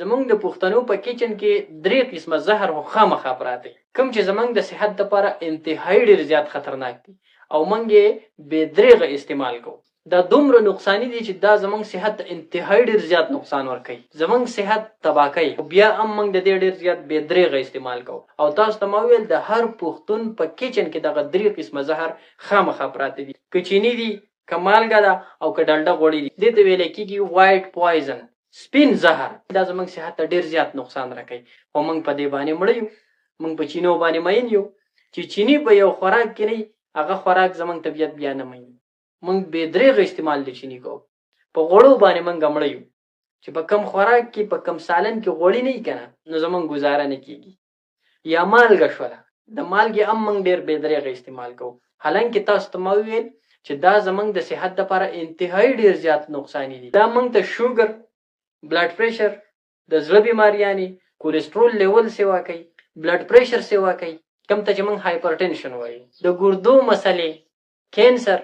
زمونږ د پښتنو په کچن کې 3 قسمه زهر خو خامخا پراته کوم چې زمونږ د صحت لپاره انتهایی ډیر زیات خطرناک دي او مونږ یې بې دریغه استعمال کوو. دا دومره نقصانی دي چې دا زمونږ صحت ته انتهایی ډیر زیات نقصان ورکوي، زمونږ صحت تباه کوي. بیا هم مونږ د دې ډیر زیات بې دریغه استعمال کوو. او تاسو ته ما ویل د هر پښتون په کچن کې دغه 3 قسمه زهر خامخا پراته دي، که چینی دي، که مالګه ده او که ډالډه غوړي دي. دې ته ویل کېږي وایټ پوایزن، سپین زهر. دا زمونږ صحت ته ډیر زیات نقصان راکوي او مونږ په دې باندې مړ یو. مونږ په چینو باندې مین یو چې چینی په یو خوراک کې نه، هغه خوراک زمونږ طبیعت بیا نه مین. مونږ بې دریغه استعمال د چینی کوو. په غوړو باندې مونږ مړ یو چې په کم خوراک کې په کم سالن کې غوړي نه کنه نو زمونږ گزاره نه کیږي. یا مالګه شوله، د مالګې هم مونږ ډیر بې دریغه استعمال کوو، حالانکه تاسو ته ما ویل چې دا زمونږ د صحت لپاره انتهایی ډیر زیات نقصانی دي. دا مونږ ته شوګر، بلډ پریشر، د زړه بیماریانې، کولیسټرول لیول سیوا کوي، بلډ پریشر سیوا کوي، کم ته چې مونږ هایپرټنشن وایي، د ګردو مسلې، کینسر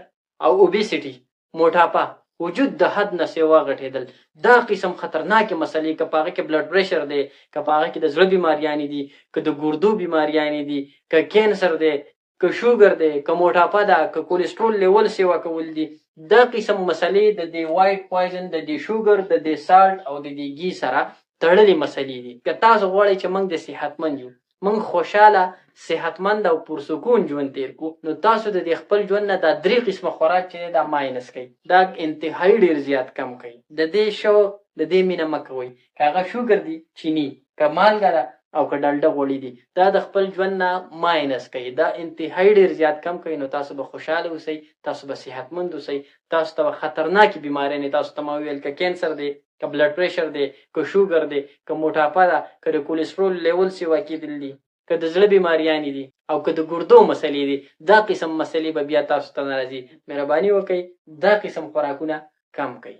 او اوبیسټي، موټاپا، وجود د حد نه سیوا غټېدل. دا قسم خطرناکې مسلې که په هغه کې بلډ پریشر دی، که په هغه کې د زړه بیماریانې دي، که د ګردو بیماریانې دي، که کینسر دی، که شوګر دی، که موټاپا ده، که کولیسټرول لیول سیوا کول دي. دا قسم مسلې د دې وایټ پوایزن، د دې شوګر، د دې سالټ او د دې ګي سره تړلې مسلې دي. که تاسو غواړئ چې موږ د صحتمند یو، موږ خوشاله، صحتمند او پرسکون ژوند تیر کو، نو تاسو د دې خپل ژوند نه دا 3 قسمه خوراک چې دا ماینس کوي، دا انتهایی ډیر زیات کم کوي. د دې شوق، د دې مینه مه کوئ. که هغه شوګر دی، چینی، که مالګه ده او که ډالډه غوړي دي، دا د خپل ژوند نه ماینس کوي، دا انتهایی ډیر زیات کم کوي. نو تاسو به خوشاله اوسئ، تاسو به صحتمند اوسئ، تاسو ته خطرناکې بیماری نه، تاسو ته ما ویل که کینسر دی، که بلډ پریشر دی، که شوګر دی، که موټاپا ده، که د کولیسټرول لیول سیوا کېدل دي، که د زړه بیماریانې دي او که د ګردو مسلې دي، دا قسم مسلې به بیا تاسو ته نه راځي. مهرباني وکړئ دا قسم خوراکونه کم کړئ.